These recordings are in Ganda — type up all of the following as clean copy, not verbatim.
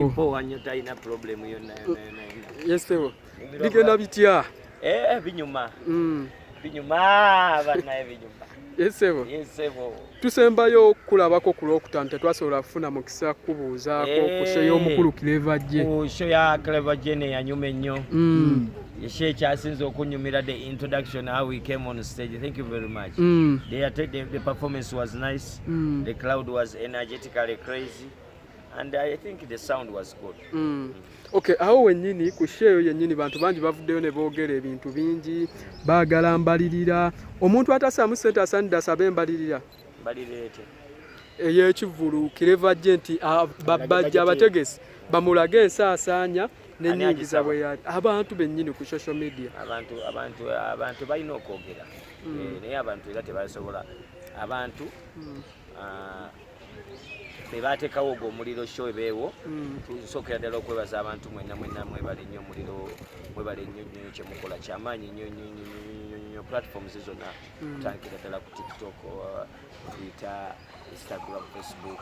Po wanyota ina problem yonna. Yes sebo. Bigenda bitya? Binyuma. Binyuma bana binyuma. Yes sebo. Yes sebo. Tusembayo kulabako kulokutante twasobola kufuna mukisa kubuuzaako ku show y'omukulu Clever J. Ku show ya Clever J ne yanyuma ennyo. She kyasinze okunyumira the introduction how we came on stage. Thank you very much. The performance was nice. The crowd was energetically crazy. And I think the sound was good. Okay, aho wennyini ku show yennyini bantu bangi bavuddeyo ne boogera ebintu bingi baagala mbalirira. Omuntu atasaamu ssente asaanidde asabe embalirira. Mbalirete. Ey'ekivvulu Clever J nti bajja abategesi bamulage ensaasaanya n'ennyingiza bwe yali. Abantu bennyini ku social media. Abantu balina okwogera. Naye abantu era tebasobola. Abantu bebateekawo ogwo omuliro show ebeewo tusookera ddala okwebaza abantu mwenna mwebale nnyo omuliro mwebale nnyo kyemukola kyamaanyi nnyo platforms zonna kutandikira ddala ku TikTok, Twitter, Instagram, Facebook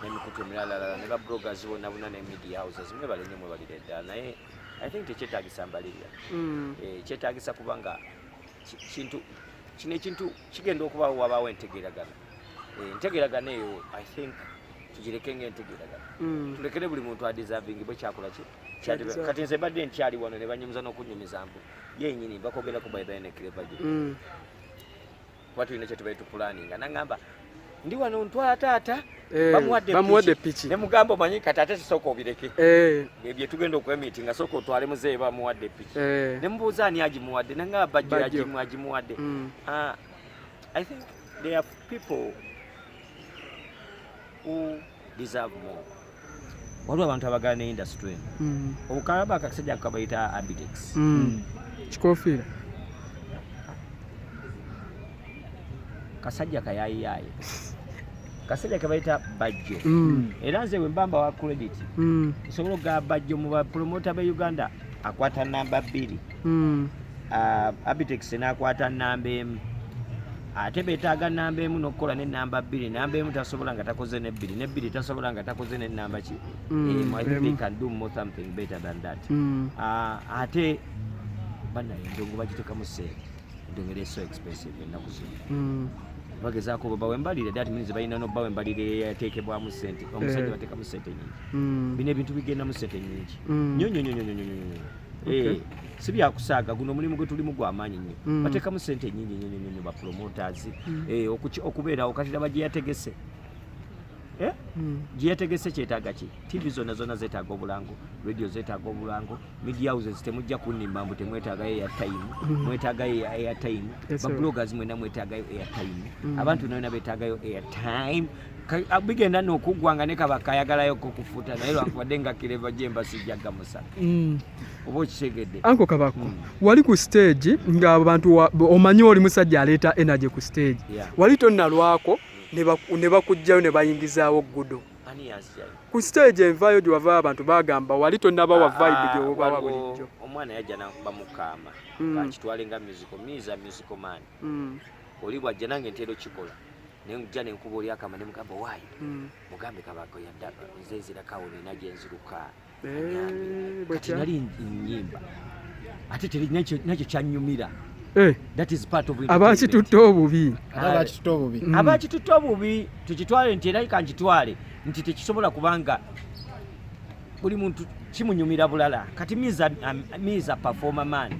n'emikutu emirala ne babloggers bonna ne media houses mwebale nnyo mwebalire ddala naye I think tekyetaagisa mbalirira kyetaagisa kubanga kino ekintu kigenda okubaawo wabaawo entegeeragana eyo I think tujireke entegeeragana tulekere buli muntu adeserving bwe kyakola kati nze badde nkyali wano ne banyumiza n'okunyumiza mbu yennyini bakogera ku by the ne Clever J watu ine kyetu baitu planning nangamba ndi wano ntwala taata bamuwadde pichi ne mugamba manyi kataate sisoko obireke ebye tugenda okwemiti nga soko twale muzee bamuwadde pichi ne mbuuza ani agimuwadde nangamba bajja agimuwadde I think there are people who deserve more. Waliwo abantu abagala ne industry obukalaba akasajja kabayita Abitex kikofiira kasajja kayayiyayi kasajja kabayita Bajjo era nze wembamba wa credit nsobola okugaba Bajjo mu bapromota be Uganda akwata namba 2 Abitex n'akwata namba 1 ate beetaaga namba 1 n'okukola ne namba 2 namba 1 tasobola nga takoze ne 2 ne 2 tasobola nga takoze ne namba ki I think they can do more something better than that ate bana endongo bagiteka mu sente endongo so expensive ennaku zino bagezaako baba wembalire that means balina no bawe mbalire yateekebwa mu sente omusajja bateeka mu sente nyingi bino ebintu bigenda mu sente nyingi si byakusaaga guno mulimu gwe tulimu gw'amaanyi nnyo bateekamu ssente nnyingi nnyo ba promoters okubeera okatira bagye yategese gye yategese kyetaaga ki TV zonna zeetaaga obulango radio zeetaaga obulango media houses temujja kunnimba mbu temwetaagayo mwetaagayo airtime babloggers mwena mwetaagayo airtime abantu nona beetaagayo airtime bigenda n'okuggwanga ne Kabaka ayagalayo okufuuta naye lwankubadde nga Clever J mbasijjaga musa oba okitegedde Uncle Kabako wali ku stage nga abantu omanyi oli musajja aleeta energy ku stage wali tonnalwako ne bakujjayo ne bayingizaawo ggudo ku stage envaayo gye wava abantu bagamba wali tonnabawa vibe gye obawa bulijjo omwana yajja bamukaama kakitwale nga musical man oli bwajja nange ntero kikola nenjja nenkuba oli akama ne mugamba waayi mugambe Kabako yadda nze nzirakawo nina gye nziruka kati nali nnyimba ate teri nakyo kyanyumira that is part of it abakitutte obubi tukitwale nti era kankitwale nti tekisobola kubanga buli muntu kimunyumira bulala kati miza performer man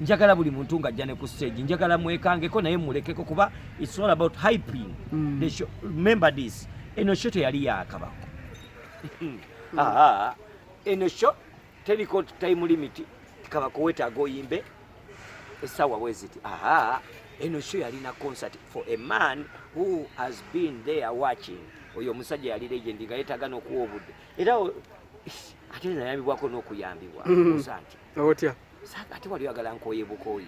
njagala buli muntu ng'ajja ne ku stage njagala mwekangeko naye mulekeko kuba it's all about hyping the show. Remember this eno show teyali ya Kabako eno show teriko time limit Kabako wetaaga oyimbe essaawa weziti eno show yalina concert for a man who has been there watching oyo omusajja yali legend nga yeetaaga n'okuwa obudde era ate nayambibwako n'okuyambibwa osanti otya ate wali oyagala nkooye bukooyi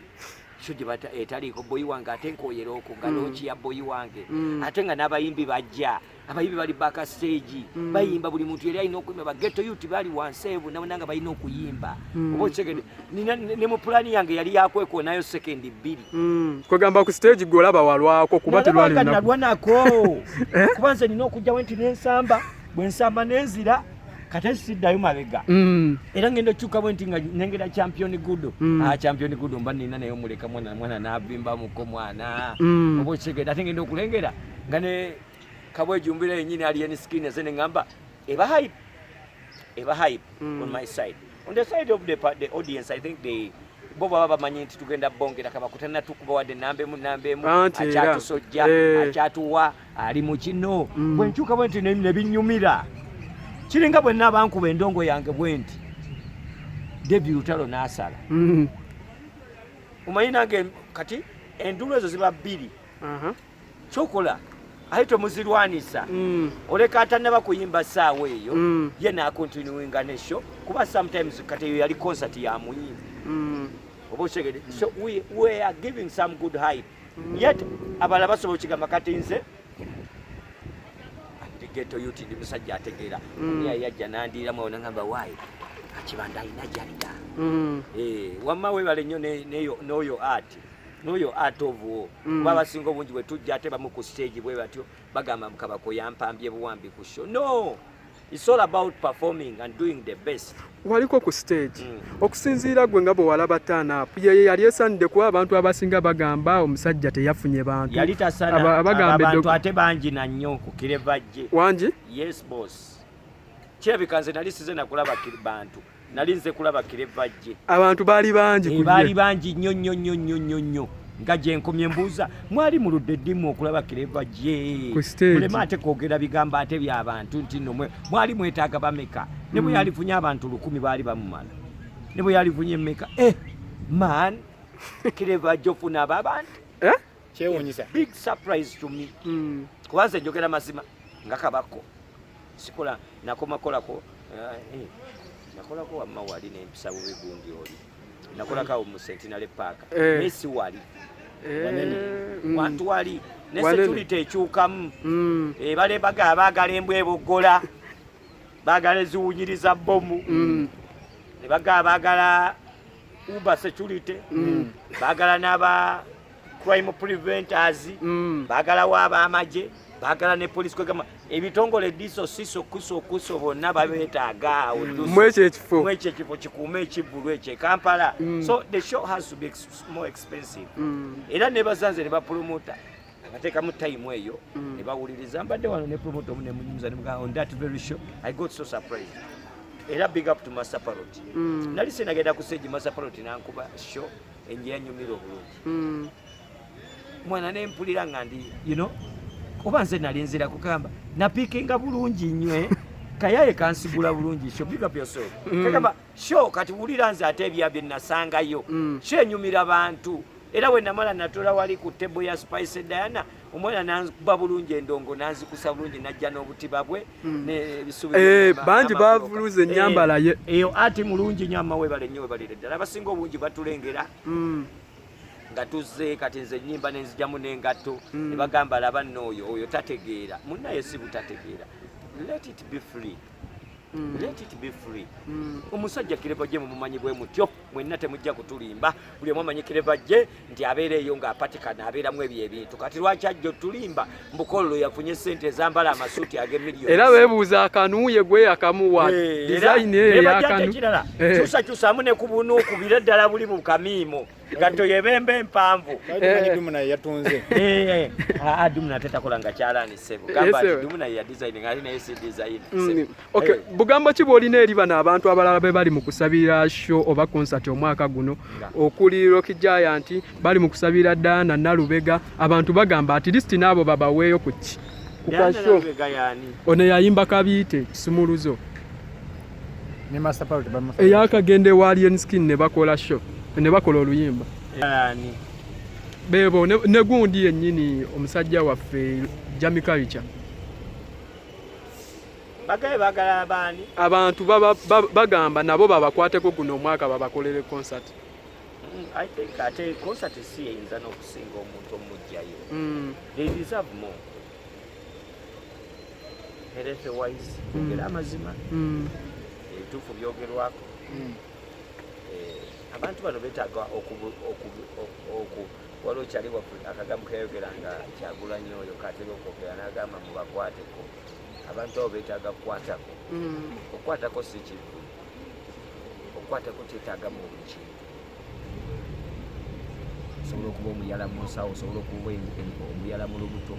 sho gye etaliiko boyi wange ate nkooyera okwo nga nookiya boyi wange ate nga n'abayimbi bajja abayimbi bali back stage bayimba buli muntu yali alina okuyimba bageto youth bali wanseevu nabona nga balina okuyimba oba okigende ne mu pulaani yange yali yakwekoonayo sekendi 2 kwegamba ku stage gwe olaba walwako kuba telwali nalwanako kuba nze nina okujjawo nti nensamba bwe nsamba nenzira kate siddayo mabega era ngendo chuka bwenti nga nengera champion gudo champion gudo mba nina nayo muleka mwana nabimba muko mwana obo chegeda ngendo okulengera ngane kabwe jumbira yenyini alien skin zene ngamba eba hype on my side. On the side of the audience, I think they boba bamanyi nti tugenda bongera kabakutana tukuba wadde nambe mu achatu sojja achatuwa ali mu kino bwenchuka bwenti ne binyumira kiringa bwe nabankuba endongo yange bwenti debut talo nasala umanyi nange kati endulu ezo ziba bbiri chokola aito muzirwanisa oleka atanaba kuyimba saawe eyo ye na continuing anesho kuba sometimes kati yo yali concert ya muyimbi oboshegede so we are giving some good hype yet abala basobo kigamba kati nze geto yuti ndi musajja ategeera ya yajja nandira mwe onangamba why akibanda ina jalida wamma we bale nnyo n'oyo art of baba singo bungi bwe tujja ate bamu ku stage bwe batyo bagamba Kabako yampambye buwambi ku show. No, it's all about performing and doing the best. Waliko ku stage okusinziira gwe nga bwe walaba turn up ye yali esanidde kuba abantu abasinga bagamba omusajja teyafunye bantu yali tasana abantu ate bangi na nnyo ku kirevajje wangi. Yes boss, kyebikanze nali size nakulaba bantu nali nze kulaba kirevajje abantu bali bangi nnyo nga gye nkomye mbuuza mwali muludde ddimu okulaba kirevajje mulema ate kwogera bigambo ate by'abantu nti nno mwali mwetaaga bameka ne bwe yalifunye abantu 100 baali bamumala ne bwe yalifunye mmeka man kirevajje ofuna abo abantu kyewuunyisa big surprise to me kubanze njogera mazima nga Kabako sikola nakomakolako nakolako wamma wali n'empisa bubi gundi oli nakolako mu Centenary Park Messi wali wantu wali ne security ekyukamu bale bagala embwa eboggola bagala eziwunyiriza bomu ne bagala Uber security bagala n'aba crime preventers bagala waba amaje bagala ne police kwegama ebitongole diso siso kuso bonna babetaaga mweche kifo kikuume ekivulu ekye Kampala. So the show has to be more expensive era ne bazanze ne bapromota akateeka mu time eyo ne bawuliriza mbadde wano ne promoter omune munyumiza ne on that very show I got so surprised era big up to Master Parrot nali sinagenda ku stage Master Parrot nankuba show enje yanyumira obulungi mwana ne mpulira ngandi oba nze nali nzira kugamba napikinga bulungi nnyo kayaye kansigula bulungi show big up yourself kagamba show kati wulira nze ate ebyabye nasangayo show enyumira bantu era we namala natola wali ku table ya Spice Diana omwana nankuba bulungi endongo nanzikusa bulungi najja n'obutiba bwe ne bisubi bangi bavuluze ennyambala ye eyo ati mulungi nyama we bale nnyo we balire ddala abasinga obungi batulengera nga tuzze kati nze nnyimba nenzijjamu n'engatto ne bagamba laba nno oyo tategeera munnaye si butategeera. Let it be free. Omusajja kirevajje mumumanyi bwe mutyo mwenna temujja kutulimba buli omu amanyi kirevajje nti abeera eyo ng'apatikana abeeramu ebyo ebintu kati lwaki ajja otulimba mbukololo yafunye ssente ezambala amasuuti ag'emiliyoni era beebuuza akanuuye gwe akamuwa dizayini eyakanu kyusakyusaamu ne ku bunu okubira ddala buli mu kamiimo gatto yebemba empanvu dumuna yatunze dumuna tetakola nga kyalanisebo gamba nti dumuna ya design nga alina esi design. Okay, bugambo ki bw'olina eri bano abantu abalala be bali mu kusabira show oba concert omwaka guno okuli Rock Giant bali mu kusabira Dana Nalubega abantu bagamba at least n'abo babaweeyo ku show ono yayimba kabiite kisumuluzo ne Master Parrot eyakagende Alien Skin ne bakola show ne bakola oluyimba bebo ne gundi yennyini omusajja waffe Jamie Culture bagaye bagala abani abantu bagamba nabo babakwateko guno omwaka babakolere concert. I think ate concert si eyinza n'okusinga omuntu omujjayo they deserve more health wise kugera amazima ebituufu byogerwako abantu bano betaaga waliwo kyali akagambo keyogeranga Kyagulanyi oyo katera okwogera n'agamba mubakwateko abantu abo beetaaga kukwatako. Okukwatako si kivu, okukwatako kyetaaga mu buli kintu. Osobola okuba omuyala mu nsawo, osobola okuba omuyala mu lubuto,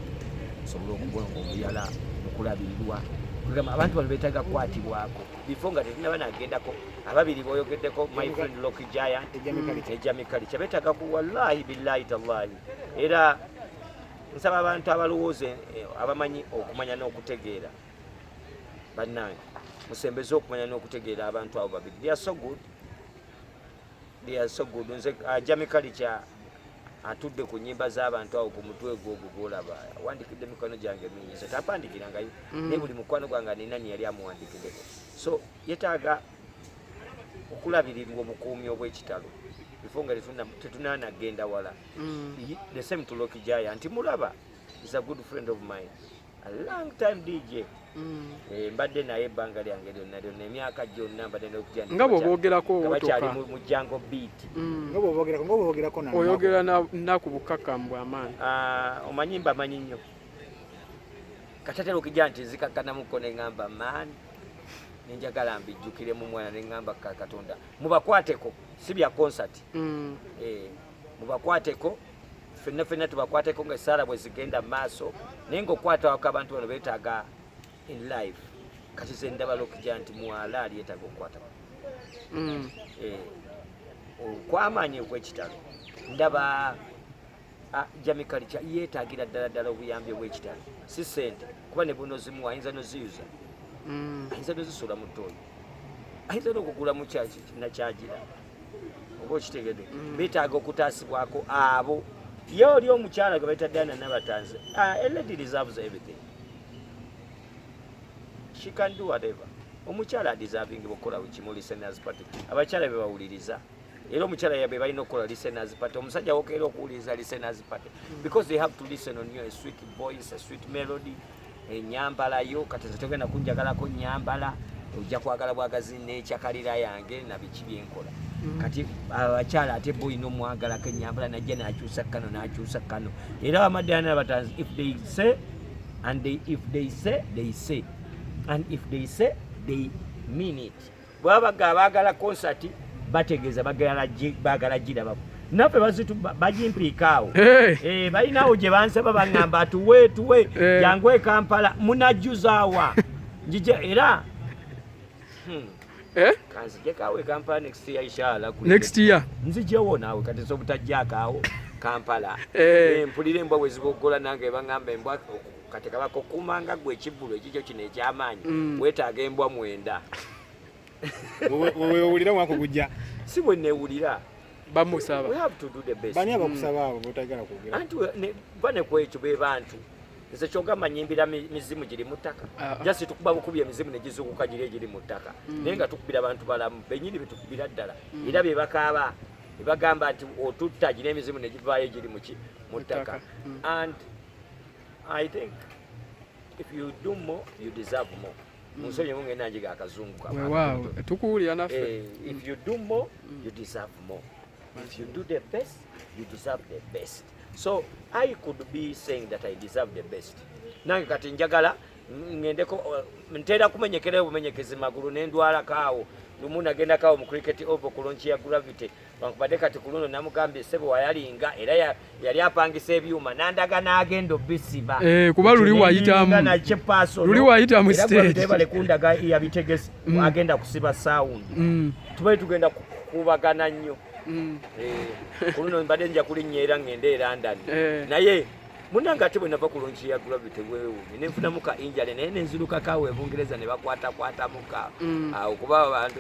osobola okuba omuyala mu kulabirirwa. Abantu bano beetaaga kukwatibwako before nga tetunaba nagendako ababiri boyogeddeko my friend Loki Giant ejamikali kyebeetaaga ku wallahi billahi tallahi. Era nsaba abantu abalowooza abamanyi okumanya n'okutegeera bannange musembeze okumanya n'okutegeera abantu abo babiri. They are so good, they are so good. Nze jamikali kya atudde ku nnyimba z'abantu awo ku mutwe gw'ogwo gw'olaba awandikidde emikono gyange mingi nze tapandikirangayo naye buli mukwano gwange nina yali amuwandikiddeko. So yetaaga okulabirirwa obukuumi obw'ekitalo before nga tetunanagenda wala. The same to Loki Giant mulaba is a good friend of mine, a long time DJ. Mbadde naye ebbanga lyange lyonna emyaka gyonna mbadde n'okujja nga bw'oboogerako bakyali mu Jango Beat. Nga bw'oboogerako oyogera naku bukakamu bw'amaanyi. Omanyi mbamanyi nnyo katate Loki Giant nzikakkanamuko ne ŋŋamba maani nenjagala mbijjukire mu mwana ne ŋŋamba Katonda mubakwateko si bya concert. Mubakwateko ffenna tubakwateko nga essaala bwe zigenda mu maaso naye ng'okwata wako abantu bano beetaaga in life. Kati ze ndaba Loki Giant mwala ali yeetaaga okukwata okwamaanyi okw'ekitalo. Ndaba jamikali yeetaagira ddala obuyambi obw'ekitalo si ssente kuba ne bunozimu ayinza noziyuza, ayinza nozisula mu ttooyi, ayinza n'okugulamu nakyagira oba okitegedde. Beetaaga okutaasibwako abo. Ye oli omukyala gwe bayita Diana Nabatanze, a lady deserves everything. She can do whatever. Omukyala deserving okukola kimu listeners party. Abakyala be bawuliriza. Era omukyala yabe balina okukola listeners party. Omusajja wokeera okuwuliriza listeners party because they have to listen on you, a sweet voice, a sweet melody, ennyambala yo. Kati nze togenda kunjagalako nnyambala, ojja kwagala bwagazi n'ekyakalira yange na biki byenkola. Kati abakyala ate bo ino mwagalako ennyambala najja n'akyusa kano. Era Amadana Nabatanze, if they say and if they say they say and if they say they mean it. Bwaba baagala concert bategeeza baagala girabako. Naffe bazitu bagimplikaawo. Balinawo gye bansaba baŋŋamba tuwe jangu e Kampala munajjuzaawa njije era kanzijekaawo e Kampala next year inshallah. Next year nzijewo naawe kati sobutajjaakaawo Kampala. Mpulira embwa bwe ziboggola nange baŋŋamba embwa kati Kabako kumanga gwe ekivvulu ekikyo kino ekyamaanyi weetaaga embwa 9. Weewulira mwako gujja si bwe neewulira bamusaba. We have to do the best. bani abakusaba abo botagala kwogera Anti bane kwekyo be bantu nze kyogamba nyimbira mizimu giri mu ttaka jasi tukuba bukubi emizimu ne gizuukuka giri mu ttaka naye nga tukubira bantu balamu benyini betukubira ddala era be bakaaba ne bagamba nti otutta gina emizimu ne givaayo giri mu ttaka. And I think if you do more you deserve more. Musonye munge nanjiga akazungu kama. Wow, tukuwulira naffe. If you do more you deserve more. If you do the best you deserve the best. So I could be saying that I deserve the best. Nange kati njagala ngendeko ntera kumenyekera obumenyekezi magulu nendwala kaawo lumu nagenda kaawo mu cricket over ku launch ya Gravity bankubadde kati ku luno namugambye sebo wayalinga era yali apangisa ebyuma nandaga n'agenda obisiba kuba luli wayita mu stage bale kundaga yabitegesi agenda kusiba sound tubaye tugenda kubagana nnyo ku luno mbadde nja kulinnya era ngende e London naye munanga ate bwe nava ku launch ya Gravity weewuunye ne nfunamu ka injale naye ne nziruka kaawo e Bungereza ne bakwatakwatamuka awo kuba abantu